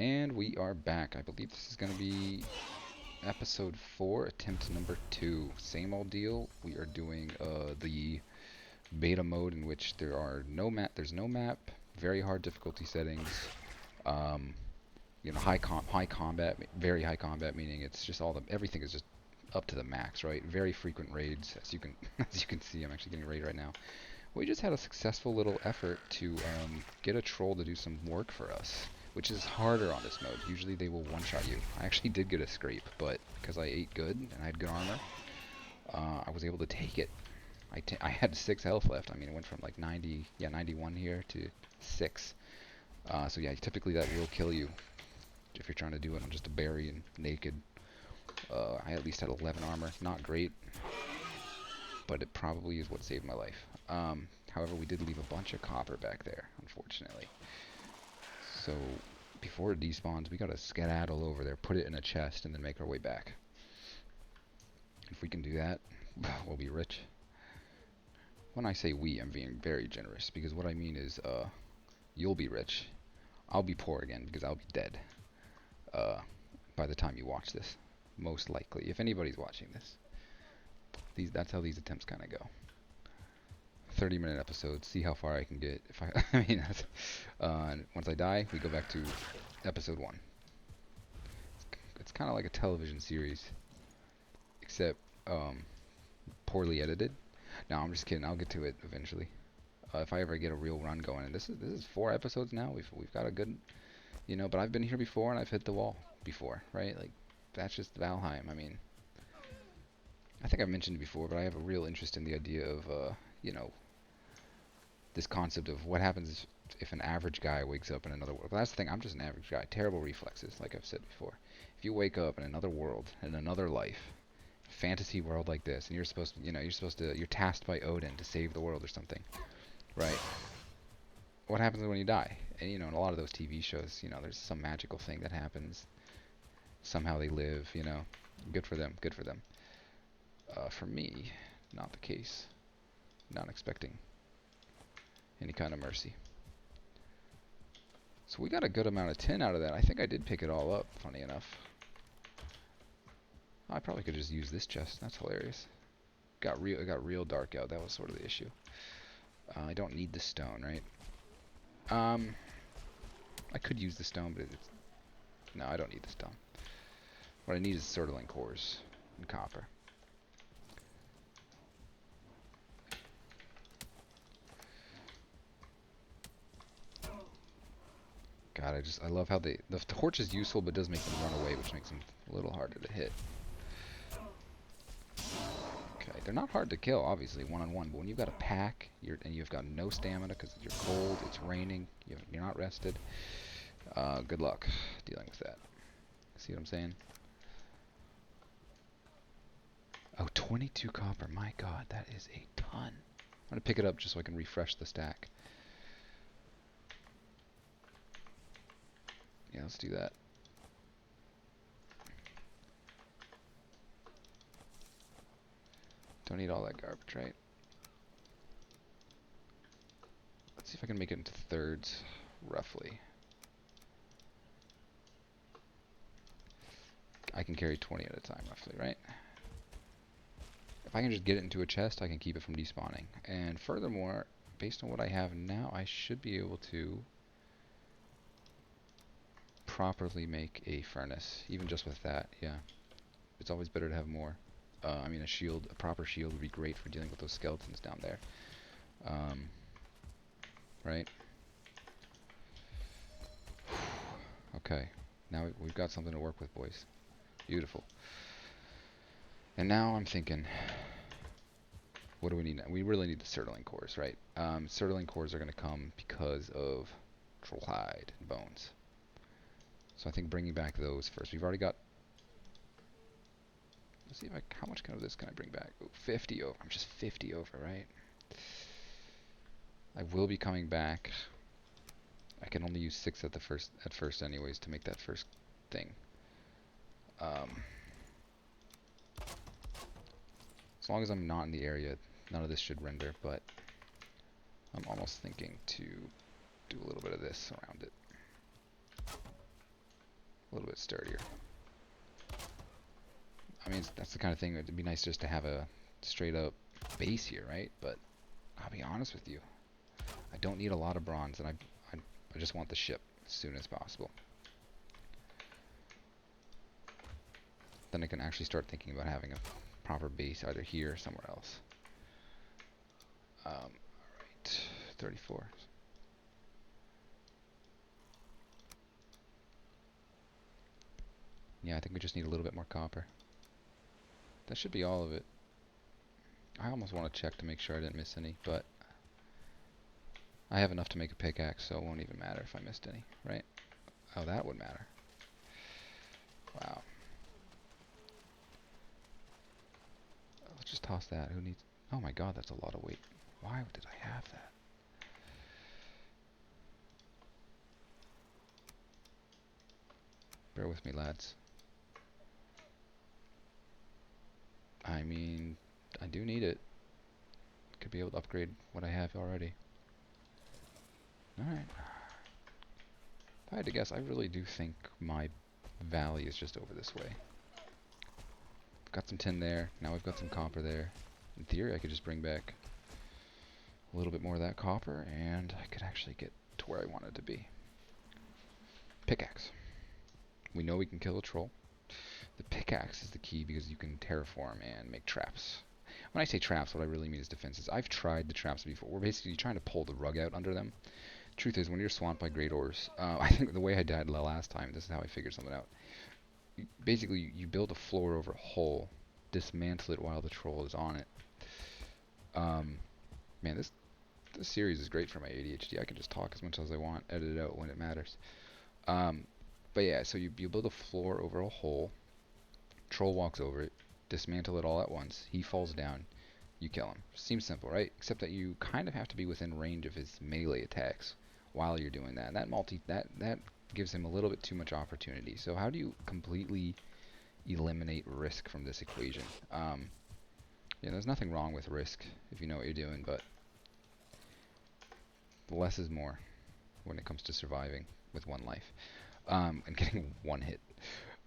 And we are back. I believe this is going to be episode 4, attempt number 2. Same old deal. We are doing the beta mode in which there's no map, very hard difficulty settings. Um, high combat, very high combat, meaning it's just everything is just up to the max, right? Very frequent raids, as you can as you can see. I'm actually getting raid right now. We just had a successful little effort to get a troll to do some work for us, which is harder on this mode. Usually they will one-shot you. I actually did get a scrape, but because I ate good and I had good armor, I was able to take it. I had 6 health left. I mean, it went from like 91 here to 6. So yeah, typically that will kill you if you're trying to do it on just a berry and naked. I at least had 11 armor. Not great, but it probably is what saved my life. However, we did leave a bunch of copper back there, unfortunately. So before it despawns, we gotta skedaddle over there, put it in a chest, and then make our way back. If we can do that, we'll be rich. When I say we, I'm being very generous, because what I mean is, you'll be rich. I'll be poor again, because I'll be dead by the time you watch this. Most likely, if anybody's watching this. That's how these attempts kind of go. 30-minute episodes, see how far I can get. If I mean, once I die, we go back to episode 1. It's kind of like a television series, except poorly edited. No, I'm just kidding. I'll get to it eventually. If I ever get a real run going, and this is 4 episodes now. We've got a good, but I've been here before and I've hit the wall before, right? Like that's just Valheim. I mean, I think I've mentioned it before, but I have a real interest in the idea of this concept of what happens if an average guy wakes up in another world. But that's the thing, I'm just an average guy. Terrible reflexes, like I've said before. If you wake up in another world, in another life, fantasy world like this, and you're tasked by Odin to save the world or something, right? What happens when you die? And in a lot of those TV shows, there's some magical thing that happens. Somehow they live, Good for them, good for them. For me, not the case. Not expecting any kind of mercy. So we got a good amount of tin out of that. I think I did pick it all up, funny enough. I probably could just use this chest. It got real dark out. That was sort of the issue. I don't need the stone, right? I could use the stone, but no, I don't need the stone. What I need is certling cores and copper. God, I love how the torch is useful, but does make them run away, which makes them a little harder to hit. Okay, they're not hard to kill, obviously, one-on-one, but when you've got a pack, and you've got no stamina because you're cold, it's raining, you're not rested, good luck dealing with that. See what I'm saying? Oh, 22 copper, my god, that is a ton. I'm going to pick it up just so I can refresh the stack. Yeah, let's do that. Don't need all that garbage, right? Let's see if I can make it into thirds, roughly. I can carry 20 at a time, roughly, right? If I can just get it into a chest, I can keep it from despawning. And furthermore, based on what I have now, I should be able to properly make a furnace, even just with that. Yeah, it's always better to have more. I mean, a proper shield would be great for dealing with those skeletons down there. Right? Okay, now we've got something to work with, boys. Beautiful. And now I'm thinking, what do we need now? We really need the certling cores, right? Certling cores are going to come because of troll hide and bones. So I think bringing back those first. We've already got. Let's see how much of this can I bring back? Ooh, 50 over. I'm just 50 over, right? I will be coming back. I can only use 6 at first, anyways, to make that first thing. As long as I'm not in the area, none of this should render. But I'm almost thinking to do a little bit of this around it. A little bit sturdier. I mean, that's the kind of thing that'd be nice just to have a straight up base here, right? But I'll be honest with you, I don't need a lot of bronze, and I just want the ship as soon as possible. Then I can actually start thinking about having a proper base either here or somewhere else. Alright, 34. Yeah, I think we just need a little bit more copper. That should be all of it. I almost want to check to make sure I didn't miss any, but I have enough to make a pickaxe, so it won't even matter if I missed any, right? Oh, that would matter. Wow. Let's just toss that. Who needs... Oh my god, that's a lot of weight. Why did I have that? Bear with me, lads. I mean, I do need it. Could be able to upgrade what I have already. Alright. If I had to guess, I really do think my valley is just over this way. Got some tin there. Now we've got some copper there. In theory, I could just bring back a little bit more of that copper, and I could actually get to where I wanted to be. Pickaxe. We know we can kill a troll. The pickaxe is the key because you can terraform and make traps. When I say traps, what I really mean is defenses. I've tried the traps before. We're basically trying to pull the rug out under them. Truth is, when you're swamped by great ores, I think the way I died last time, this is how I figured something out. Basically, you build a floor over a hole, dismantle it while the troll is on it. Man, this series is great for my ADHD. I can just talk as much as I want, edit it out when it matters. But yeah, so you build a floor over a hole, troll walks over it, dismantle it all at once, he falls down, you kill him. Seems simple, right? Except that you kind of have to be within range of his melee attacks while you're doing that. And that gives him a little bit too much opportunity. So how do you completely eliminate risk from this equation? Yeah, there's nothing wrong with risk if you know what you're doing, but less is more when it comes to surviving with one life. And getting one hit.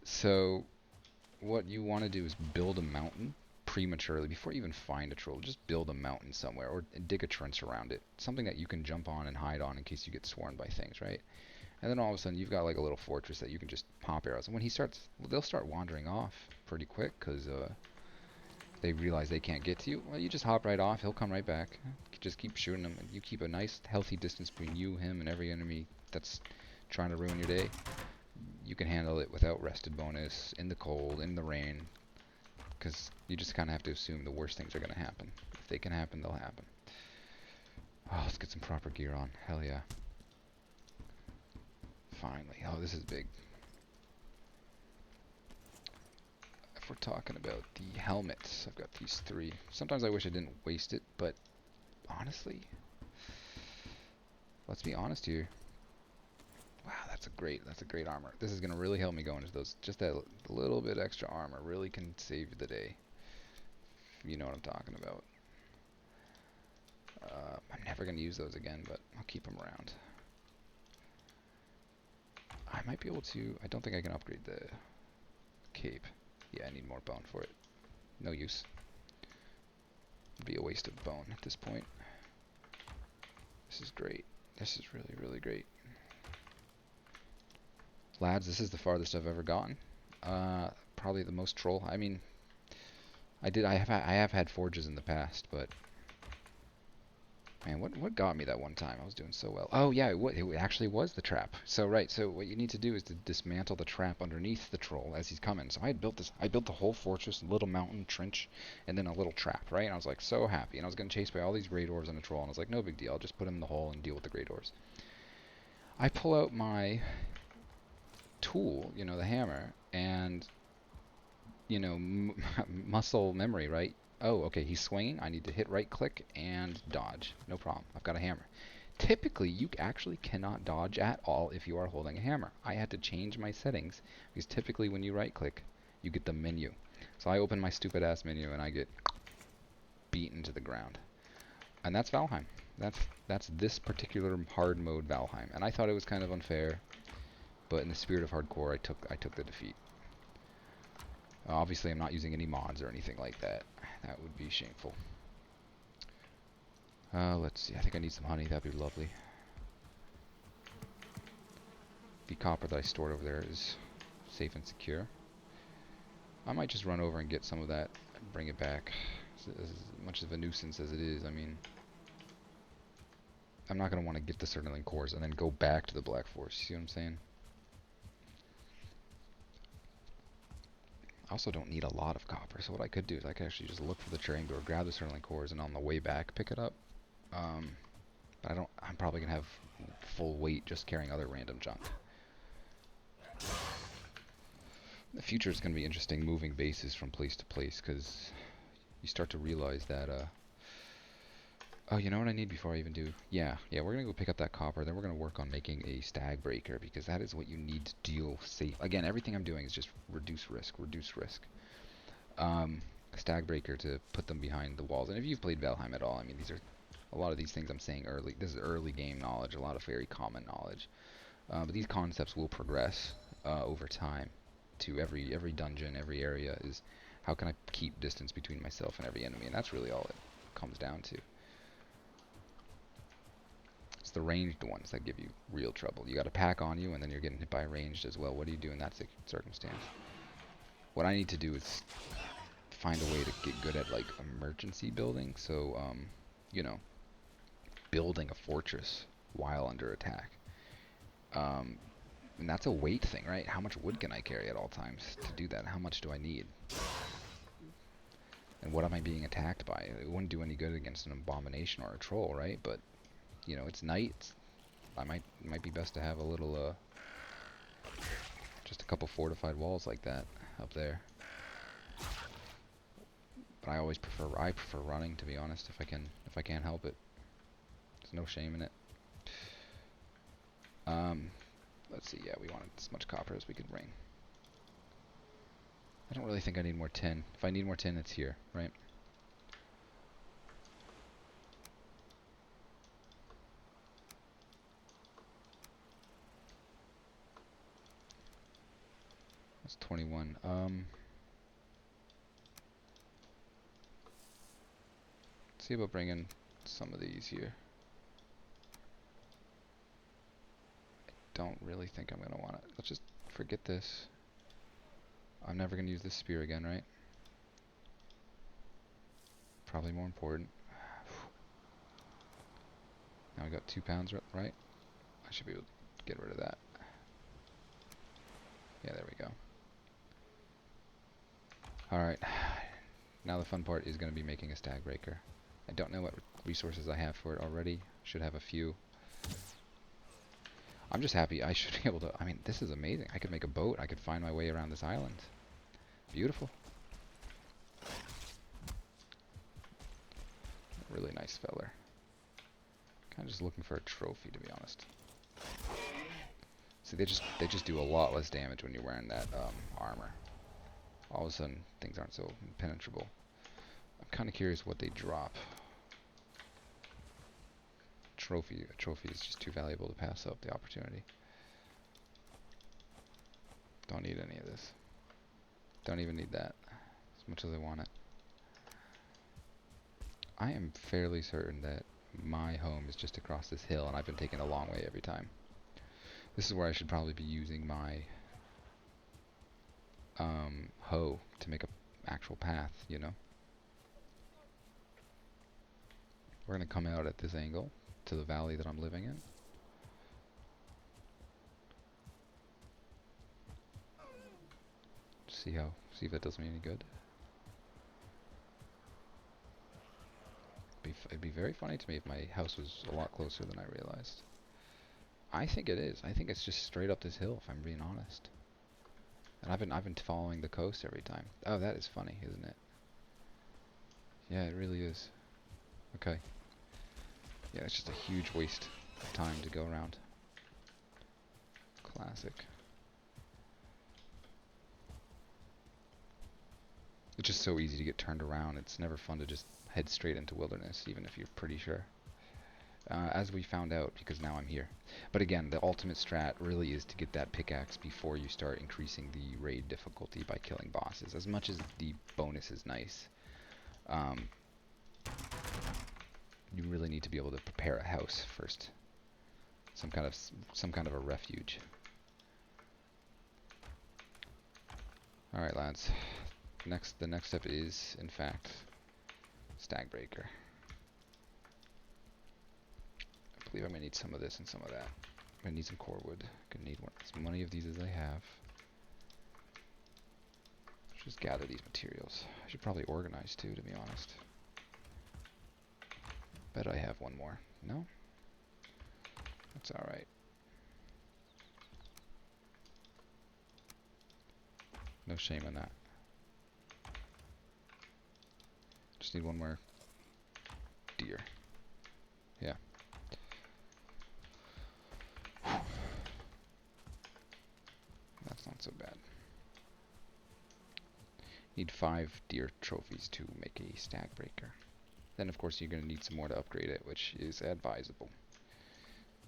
So what you want to do is build a mountain prematurely before you even find a troll. Just build a mountain somewhere or dig a trench around it. Something that you can jump on and hide on in case you get swarmed by things, right? And then all of a sudden you've got like a little fortress that you can just pop arrows. And when he starts, they'll start wandering off pretty quick because they realize they can't get to you. Well, you just hop right off. He'll come right back. Just keep shooting him. And you keep a nice, healthy distance between you, him, and every enemy that's trying to ruin your day. You can handle it without rested bonus, in the cold, in the rain, because you just kind of have to assume the worst things are going to happen. If they can happen, they'll happen. Oh, let's get some proper gear on. Hell yeah. Finally. Oh, this is big. If we're talking about the helmets, I've got these 3. Sometimes I wish I didn't waste it, but honestly, let's be honest here. Wow, that's a great armor. This is gonna really help me go into those. Just that little bit extra armor really can save the day. You know what I'm talking about. I'm never gonna use those again, but I'll keep them around. I might be able to. I don't think I can upgrade the cape. Yeah, I need more bone for it. No use. It'd be a waste of bone at this point. This is great. This is really, really great. Lads, this is the farthest I've ever gotten. Probably the most troll. I mean, I have had forges in the past, but man, what got me that one time? I was doing so well. Oh yeah, it actually was the trap. So right, so what you need to do is to dismantle the trap underneath the troll as he's coming. So I built the whole fortress, a little mountain trench, and then a little trap, right? And I was like so happy, and I was getting chased by all these great ores and a troll, and I was like, no big deal, I'll just put him in the hole and deal with the great ores. I pull out my tool, you know, the hammer, and you know, muscle memory, right? Oh, okay, he's swinging. I need to hit right click and dodge. No problem. I've got a hammer. Typically, you actually cannot dodge at all if you are holding a hammer. I had to change my settings because typically when you right click, you get the menu. So I open my stupid ass menu and I get beaten to the ground. And that's Valheim. That's this particular hard mode Valheim. And I thought it was kind of unfair. But in the spirit of hardcore, I took the defeat. Obviously, I'm not using any mods or anything like that. That would be shameful. Let's see. I think I need some honey. That'd be lovely. The copper that I stored over there is safe and secure. I might just run over and get some of that and bring it back. As much of a nuisance as it is, I mean, I'm not going to want to get the Cernaline cores and then go back to the Black Forest. You see what I'm saying? I also don't need a lot of copper, so what I could do is I could actually just look for the trading door, grab the Cernaline cores, and on the way back pick it up. But I'm probably going to have full weight just carrying other random junk. The future is going to be interesting, moving bases from place to place, because you start to realize that, oh, you know what I need before I even do? Yeah, we're going to go pick up that copper, then we're going to work on making a stag breaker, because that is what you need to deal safe. Again, everything I'm doing is just reduce risk. A stag breaker to put them behind the walls. And if you've played Valheim at all, I mean, these are, a lot of these things I'm saying early, this is early game knowledge, a lot of very common knowledge. But these concepts will progress over time to every dungeon, every area is how can I keep distance between myself and every enemy, and that's really all it comes down to. It's the ranged ones that give you real trouble. You got a pack on you, and then you're getting hit by a ranged as well. What do you do in that circumstance? What I need to do is find a way to get good at like emergency building, so you know, building a fortress while under attack. And that's a weight thing, right? How much wood can I carry at all times to do that? How much do I need? And what am I being attacked by? It wouldn't do any good against an abomination or a troll, right? But, you know, it's night. It might be best to have a little, just a couple fortified walls like that up there. But I prefer running, to be honest, if I can help it. There's no shame in it. Let's see, yeah, we wanted as much copper as we could bring. I don't really think I need more tin. If I need more tin, it's here, right? That's 21. Let's see about bringing some of these here. Don't really think I'm gonna want it. Let's just forget this. I'm never gonna use this spear again, right? Probably more important. Now we got 2 pounds, right? I should be able to get rid of that. Yeah, there we go. Alright. Now the fun part is gonna be making a stag breaker. I don't know what resources I have for it already. Should have a few. I'm just happy I should be able to, I mean, this is amazing. I could make a boat. I could find my way around this island. Beautiful. Really nice feller. Kind of just looking for a trophy, to be honest. See, they just do a lot less damage when you're wearing that armor. All of a sudden, things aren't so impenetrable. I'm kind of curious what they drop. A trophy is just too valuable to pass up the opportunity. Don't need any of this. Don't even need that, as much as I want it. I am fairly certain that my home is just across this hill, and I've been taking a long way every time. This is where I should probably be using my hoe to make an actual path, you know? We're going to come out at this angle to the valley that I'm living in. See if that does me any good. It'd be very funny to me if my house was a lot closer than I realized. I think it is. I think it's just straight up this hill, if I'm being honest. And I've been following the coast every time. Oh, that is funny, isn't it? Yeah, it really is. Okay. Yeah, it's just a huge waste of time to go around. Classic. It's just so easy to get turned around. It's never fun to just head straight into wilderness, even if you're pretty sure. as we found out, because now I'm here. But again, the ultimate strat really is to get that pickaxe before you start increasing the raid difficulty by killing bosses. As much as the bonus is nice, um, you really need to be able to prepare a house first. Some kind of a refuge. All right, lads. The next step is, in fact, stag breaker. I believe I'm gonna need some of this and some of that. I'm gonna need some core wood. Gonna need as many of these as I have. Just gather these materials. I should probably organize too, to be honest. Bet I have one more. No? That's alright. No shame in that. Just need one more deer. Yeah. That's not so bad. Need 5 deer trophies to make a stag breaker. Then of course you're going to need some more to upgrade it, which is advisable.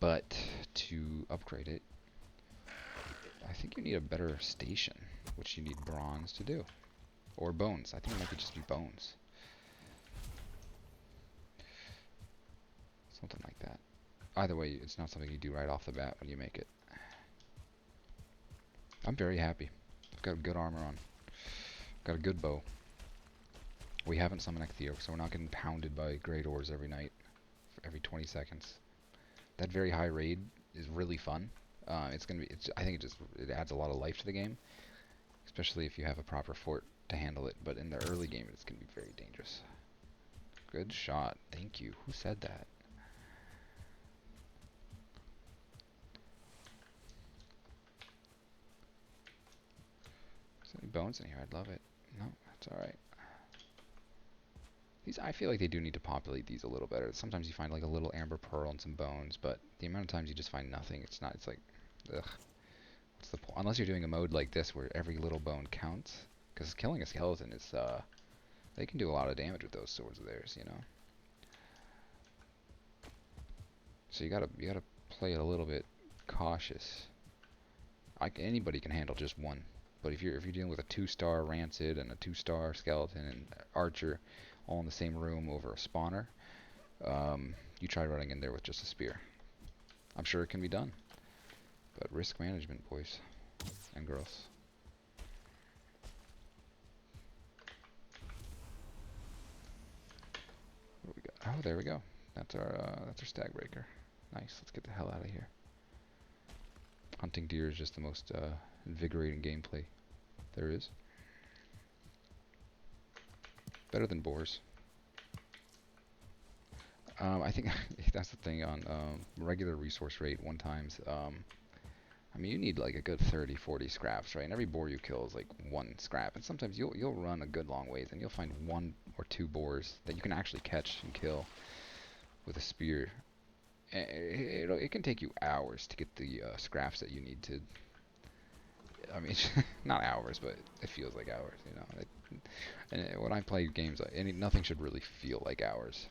But to upgrade it, I think you need a better station, which you need bronze to do. Or bones. I think it might just be bones. Something like that. Either way, it's not something you do right off the bat when you make it. I'm very happy. I've got good armor on. Got a good bow. We haven't summoned Ectheo, so we're not getting pounded by great ores every night, every 20 seconds. That very high raid is really fun. I think it adds a lot of life to the game, especially if you have a proper fort to handle it. But in the early game, it's gonna be very dangerous. Good shot. Thank you. Who said that? Is there any bones in here? I'd love it. No, that's alright. These, I feel like they do need to populate these a little better. Sometimes you find like a little amber pearl and some bones, but the amount of times you just find nothing, it's like, ugh. What's the point? Unless you're doing a mode like this where every little bone counts. Because killing a skeleton is, they can do a lot of damage with those swords of theirs, you know? So you gotta play it a little bit cautious. Anybody can handle just one. But if you're dealing with a 2-star rancid and a 2-star skeleton and archer all in the same room over a spawner, you try running in there with just a spear. I'm sure it can be done, but risk management, boys and girls. What do we got? Oh, there we go. That's our stag breaker. Nice. Let's get the hell out of here. Hunting deer is just the most invigorating gameplay there is. Better than boars. I think that's the thing on regular resource rate 1x. I mean, you need like a good 30-40 scraps, right? And every boar you kill is like 1 scrap. And sometimes you'll run a good long ways and you'll find 1 or 2 boars that you can actually catch and kill with a spear. It can take you hours to get the scraps that you need to. I mean, not hours, but it feels like hours, you know. And when I play games, nothing should really feel like hours.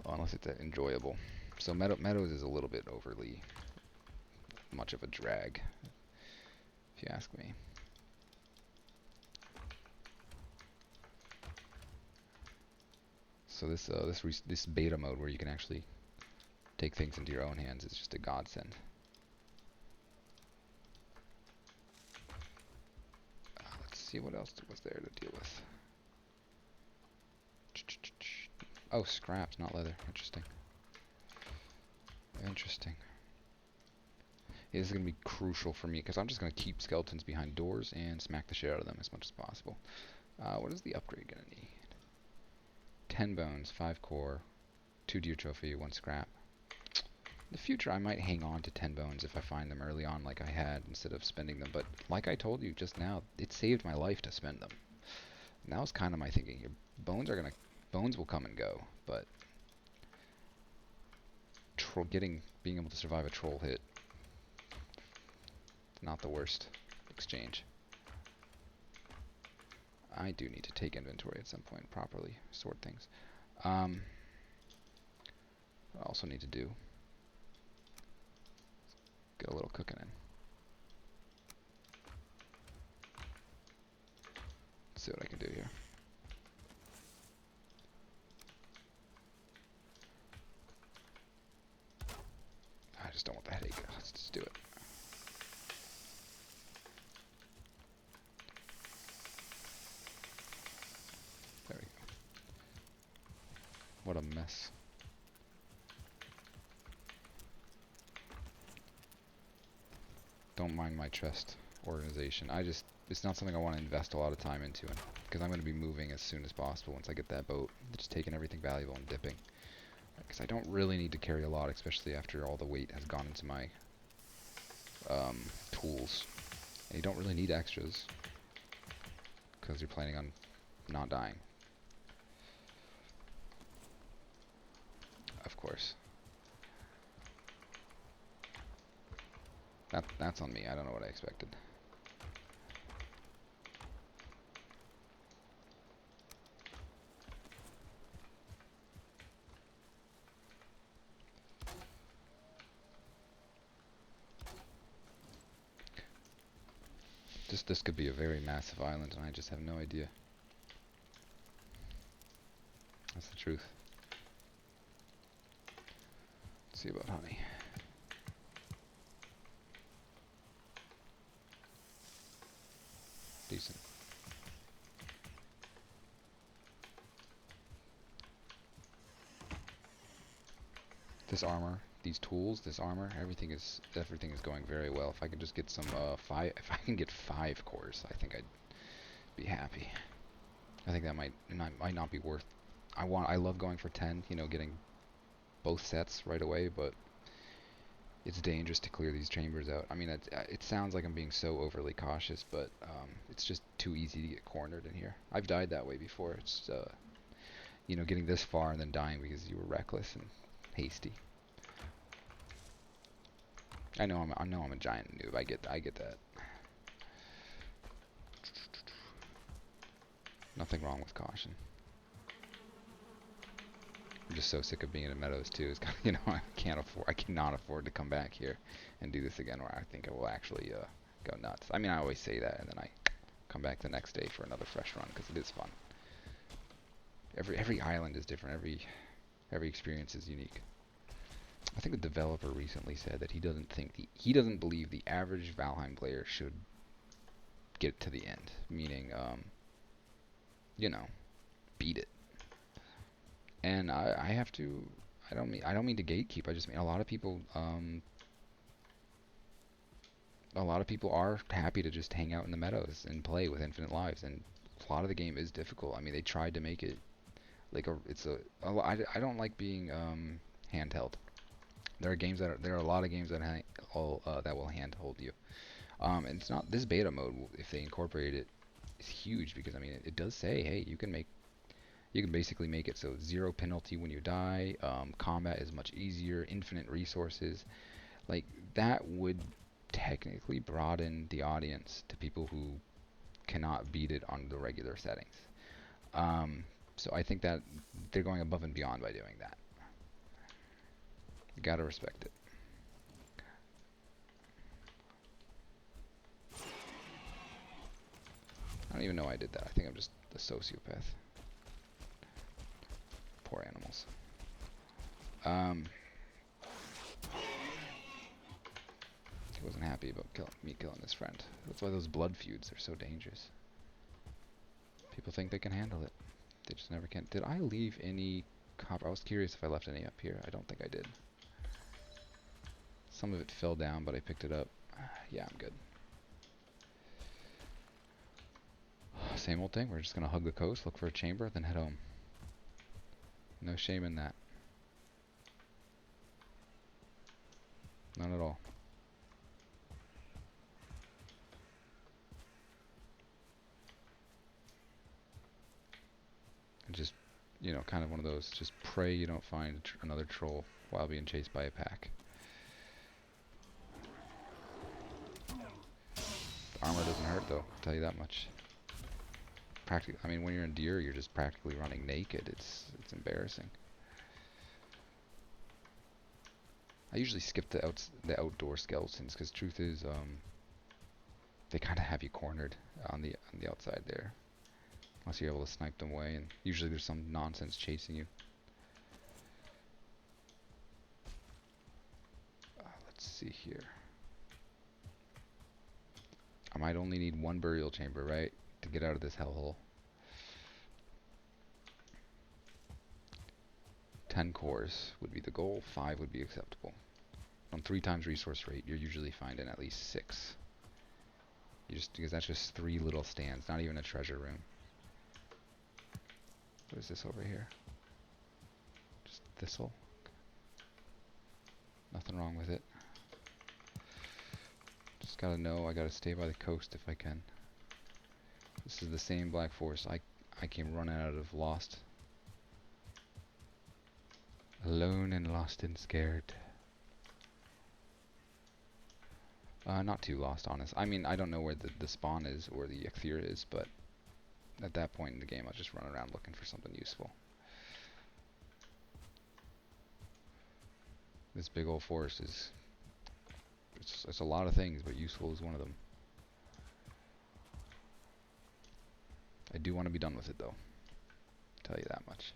Well, unless it's enjoyable. So Meadows is a little bit overly much of a drag, if you ask me. So this beta mode where you can actually take things into your own hands is just a godsend. Let's see what else was there to deal with. Oh, scraps, not leather. Interesting. Interesting. Yeah, this is going to be crucial for me because I'm just going to keep skeletons behind doors and smack the shit out of them as much as possible. What is the upgrade going to need? 10 bones, 5 core, 2 deer trophy, 1 scrap. In the future, I might hang on to 10 bones if I find them early on like I had instead of spending them. But like I told you just now, it saved my life to spend them. And that was kind of my thinking here. Bones will come and go, but being able to survive a troll hit, not the worst exchange. I do need to take inventory at some point, properly sort things. What I also need to do, get a little cooking in. Let's see what I can do here. I just don't want the headache. Let's just do it. There we go. What a mess. Don't mind my chest organization. It's not something I want to invest a lot of time into, because I'm going to be moving as soon as possible once I get that boat. Just taking everything valuable and dipping. Because I don't really need to carry a lot, especially after all the weight has gone into my tools. And you don't really need extras, because you're planning on not dying. Of course. That's on me. I don't know what I expected. This could be a very massive island, and I just have no idea. That's the truth. Let's see about honey. Decent. This armor, these tools, this armor, everything is going very well. If I could just get some if I can get 5 cores, I think I'd be happy. I think that might not be worth. I love going for 10, you know, getting both sets right away, but it's dangerous to clear these chambers out. I mean, it sounds like I'm being so overly cautious, but it's just too easy to get cornered in here. I've died that way before. It's you know, getting this far and then dying because you were reckless and hasty. I know I'm a giant noob. I get that. Nothing wrong with caution. I'm just so sick of being in Meadows too. It's kind of, you know, I cannot afford to come back here and do this again, where I think I will actually go nuts. I mean, I always say that, and then I come back the next day for another fresh run because it is fun. Every island is different. Every experience is unique. I think the developer recently said that he doesn't believe the average Valheim player should get to the end, meaning you know, beat it. And I don't mean to gatekeep. I just mean a lot of people are happy to just hang out in the meadows and play with infinite lives, and a lot of the game is difficult. I mean, they tried to make it like I don't like being handheld. There are a lot of games that will handhold you. And it's not this beta mode. If they incorporate it, is huge, because I mean it does say, hey, you can basically make it so 0 penalty when you die. Combat is much easier. Infinite resources. Like, that would technically broaden the audience to people who cannot beat it on the regular settings. So I think that they're going above and beyond by doing that. You gotta respect it. I don't even know I did that. I think I'm just a sociopath. Poor animals. He wasn't happy about me killing his friend. That's why those blood feuds are so dangerous. People think they can handle it. They just never can. Did I leave any copper? I was curious if I left any up here. I don't think I did. Some of it fell down, but I picked it up. Yeah, I'm good. Same old thing. We're just going to hug the coast, look for a chamber, then head home. No shame in that. None at all. And just, you know, kind of one of those, just pray you don't find another troll while being chased by a pack. The armor doesn't hurt, though, I'll tell you that much. I mean, when you're in deer, you're just practically running naked. It's embarrassing. I usually skip the outdoor skeletons because truth is, they kind of have you cornered on the outside there, unless you're able to snipe them away. And usually there's some nonsense chasing you. Let's see here. I might only need one burial chamber, right, to get out of this hellhole. 10 cores would be the goal. 5 would be acceptable. On 3 times resource rate, you're usually finding at least 6. Because that's just 3 little stands, not even a treasure room. What is this over here? Just thistle. Nothing wrong with it. Just gotta know I gotta stay by the coast if I can. This is the same Black Forest I came running out of lost. Alone and lost and scared. Not too lost, honest. I mean, I don't know where the spawn is or the Ecthir is, but at that point in the game, I'll just run around looking for something useful. This big old forest is... It's a lot of things, but useful is one of them. I do want to be done with it, though. I'll tell you that much.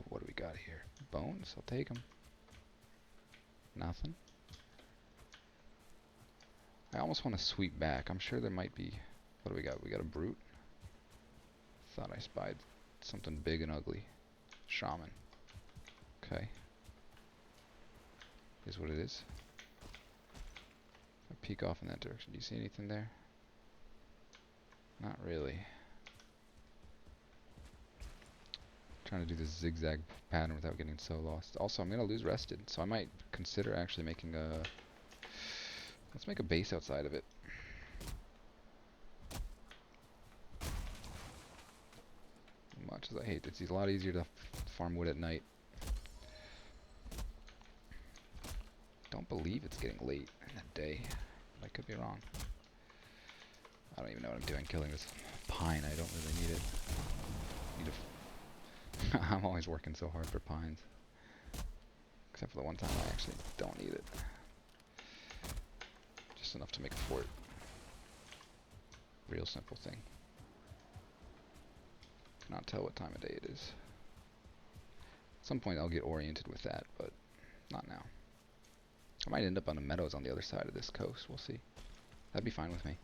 What do we got here? Bones? I'll take them. Nothing. I almost want to sweep back. I'm sure there might be... What do we got? We got a brute. Thought I spied something big and ugly. Shaman. Okay. Here's what it is. I peek off in that direction. Do you see anything there? Not really. Trying to do this zigzag pattern without getting so lost. Also, I'm gonna lose rested, so I might consider actually making a... Let's make a base outside of it. Much as I hate it, it's a lot easier to farm wood at night. Don't believe it's getting late in the day. I could be wrong. I don't even know what I'm doing killing this pine. I don't really need it. Need a I'm always working so hard for pines. Except for the one time I actually don't need it. Just enough to make a fort. Real simple thing. Cannot tell what time of day it is. At some point I'll get oriented with that, but not now. I might end up on the meadows on the other side of this coast. We'll see. That'd be fine with me.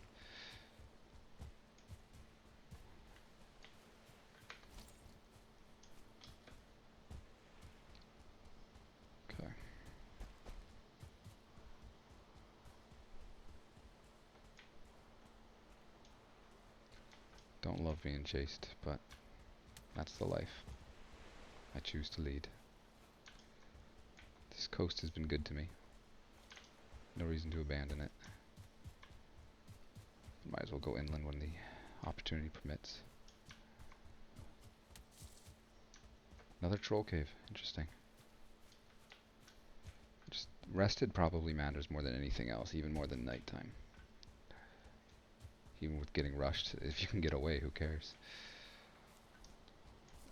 Okay. Don't love being chased, but that's the life I choose to lead. This coast has been good to me. No reason to abandon it. Might as well go inland when the opportunity permits. Another troll cave. Interesting. Just rested probably matters more than anything else, even more than nighttime. Even with getting rushed, if you can get away, who cares?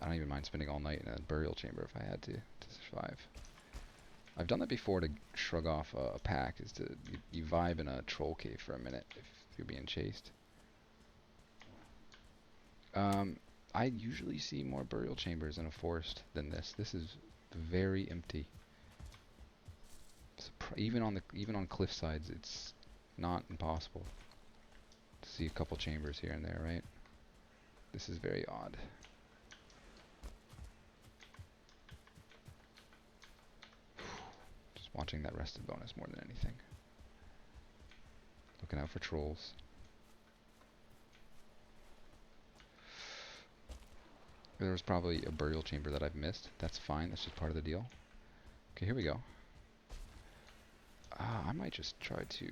I don't even mind spending all night in a burial chamber if I had to survive. I've done that before to shrug off a pack, is to you vibe in a troll cave for a minute if you're being chased. I usually see more burial chambers in a forest than this. This is very empty. Even on cliff sides, it's not impossible to see a couple chambers here and there, right? This is very odd. Just watching that rested bonus more than anything. Looking out for trolls. There was probably a burial chamber that I've missed. That's fine. That's just part of the deal. Okay, here we go. I might just try to...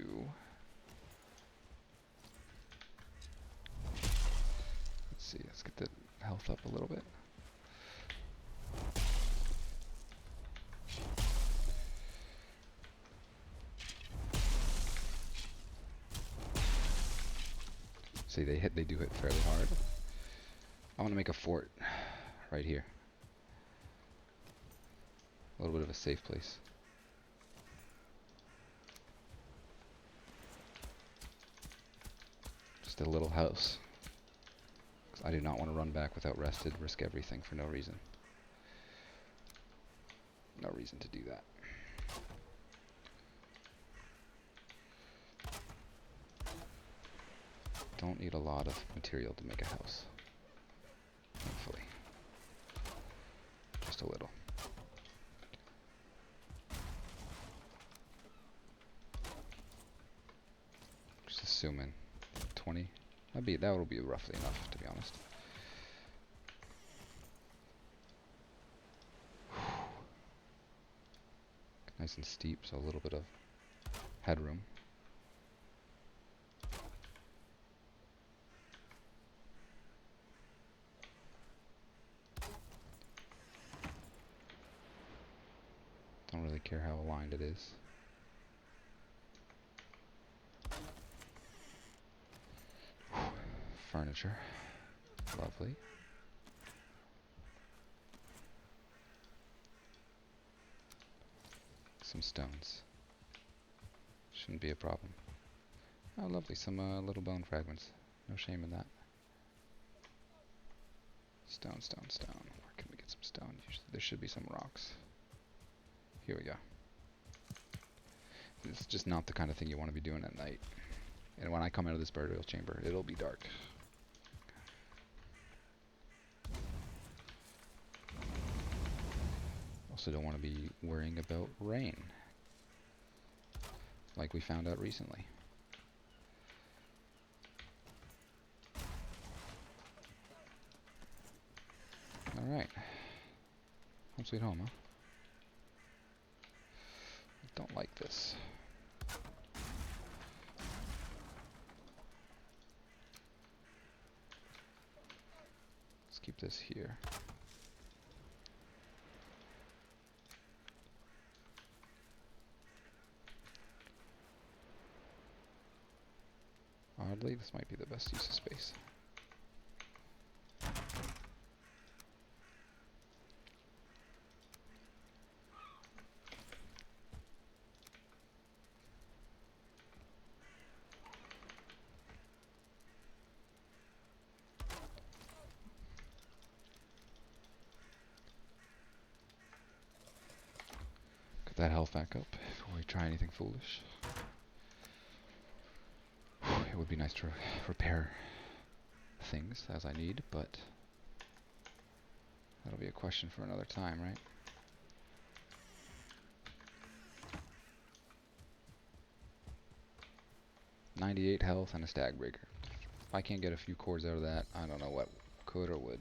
Let's see. Let's get the health up a little bit. See, they do hit fairly hard. I want to make a fort right here. A little bit of a safe place. Just a little house. 'Cause I do not want to run back without rested, risk everything for no reason. No reason to do that. Don't need a lot of material to make a house. Thankfully. Just a little. Just assuming 20. That will be roughly enough, to be honest. Nice and steep, so a little bit of headroom. Don't really care how aligned it is. Furniture. Lovely. Some stones. Shouldn't be a problem. Oh, lovely. Some little bone fragments. No shame in that. Stone, stone, stone. Where can we get some stone? Usually there should be some rocks. Here we go. It's just not the kind of thing you want to be doing at night. And when I come out of this burial chamber, it'll be dark. Also don't want to be worrying about rain, like we found out recently. Alright. Home sweet home, huh? I don't like this. Let's keep this here. Oddly, this might be the best use of space. Get that health back up before we try anything foolish. It would be nice to repair things as I need, but that'll be a question for another time, right? .98 health and a stag breaker. If I can't get a few cores out of that, I don't know what could or would.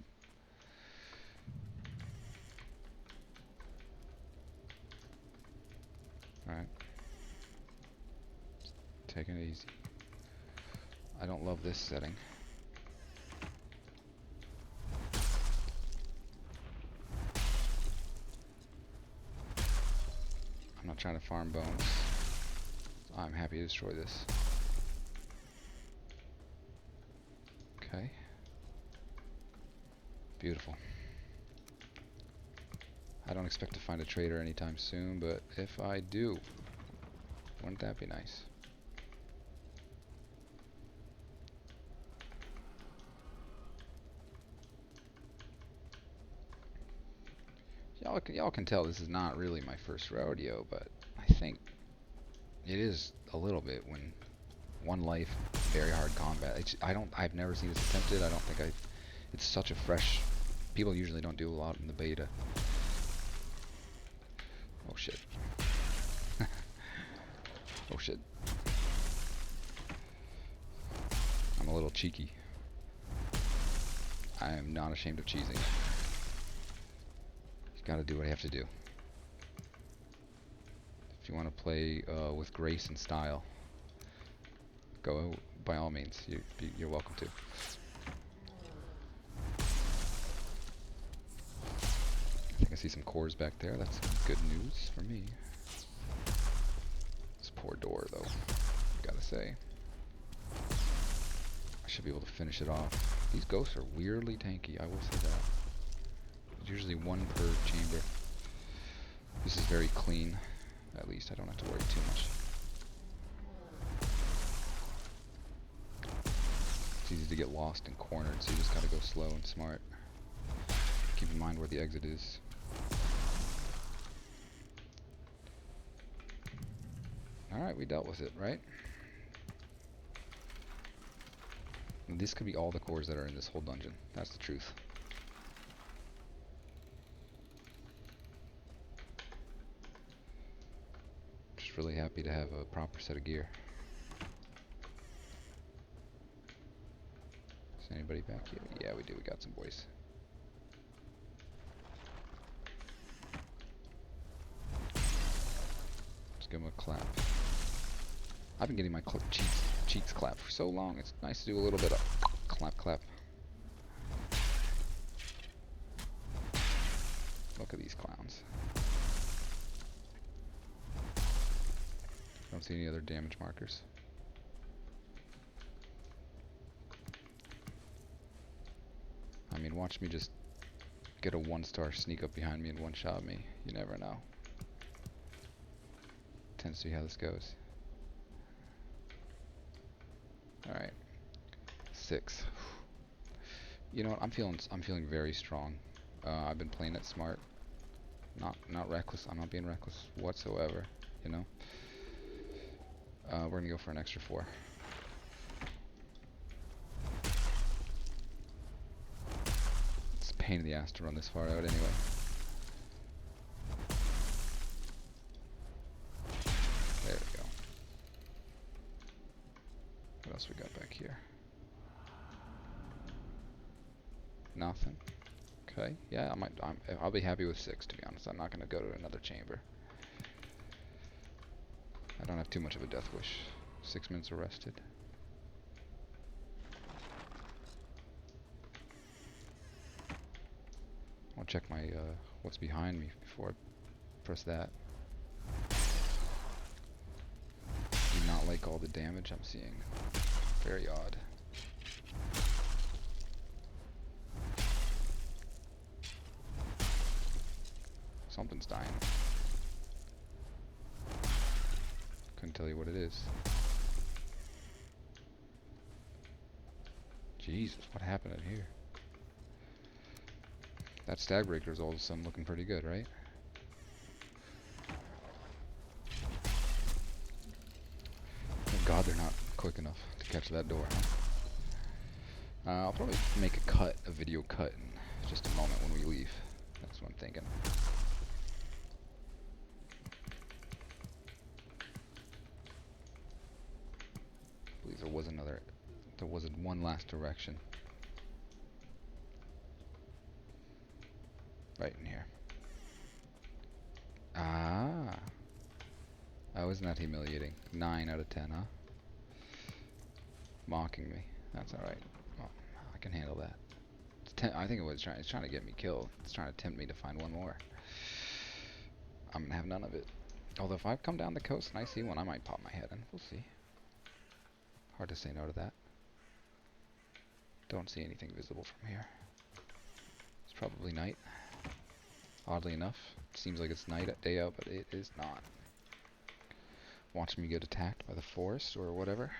Alright. Taking it easy. I don't love this setting. I'm not trying to farm bones. I'm happy to destroy this. Okay. Beautiful. I don't expect to find a trader anytime soon, but if I do, wouldn't that be nice? Y'all can tell this is not really my first rodeo, but I think it is a little bit when one life, very hard combat. I've never seen this attempted. I don't think it's such a fresh, people usually don't do a lot in the beta. Oh shit. Oh shit. I'm a little cheeky. I am not ashamed of cheesing. Gotta do what I have to do. If you want to play with grace and style, go by all means. You're welcome to. I think I see some cores back there. That's good news for me. This poor door, though. I gotta say. I should be able to finish it off. These ghosts are weirdly tanky. I will say that. Usually one per chamber. This is very clean. At least I don't have to worry too much. It's easy to get lost and cornered, so you just gotta go slow and smart. Keep in mind where the exit is. Alright, we dealt with it, right? And this could be all the cores that are in this whole dungeon. That's the truth. Just really happy to have a proper set of gear. Is anybody back here? Yeah, we do. We got some boys. Let's give them a clap. I've been getting my cheeks clapped for so long. It's nice to do a little bit of clap clap. Look at these clowns. Don't see any other damage markers. I mean, watch me just get a 1-star sneak up behind me and one-shot me. You never know. Tends to see how this goes. Alright. 6. You know what? I'm feeling very strong. I've been playing it smart. Not reckless. I'm not being reckless whatsoever, you know? We're gonna go for an extra 4. It's a pain in the ass to run this far out anyway. There we go. What else we got back here? Nothing. Okay. Yeah, I'll be happy with 6, to be honest. I'm not gonna go to another chamber. I don't have too much of a death wish. 6 minutes arrested. I'll check my what's behind me before I press that. Do not like all the damage I'm seeing. Very odd. Something's dying. Couldn't tell you what it is. Jesus, what happened in here? That stag breaker is all of a sudden looking pretty good, right? Thank God they're not quick enough to catch that door, huh? I'll probably make a video cut in just a moment when we leave. That's what I'm thinking. I believe there was one last direction. Right in here. Ah. Oh, isn't that humiliating? 9 out of 10, huh? Mocking me. That's alright. Well, I can handle that. I think it's trying to get me killed. It's trying to tempt me to find one more. I'm gonna have none of it. Although if I come down the coast and I see one, I might pop my head in. We'll see. Hard to say no to that. Don't see anything visible from here. It's probably night. Oddly enough. It seems like it's night day out, but it is not. Watch me get attacked by the forest or whatever.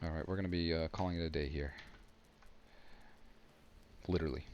Alright, we're going to be calling it a day here. Literally.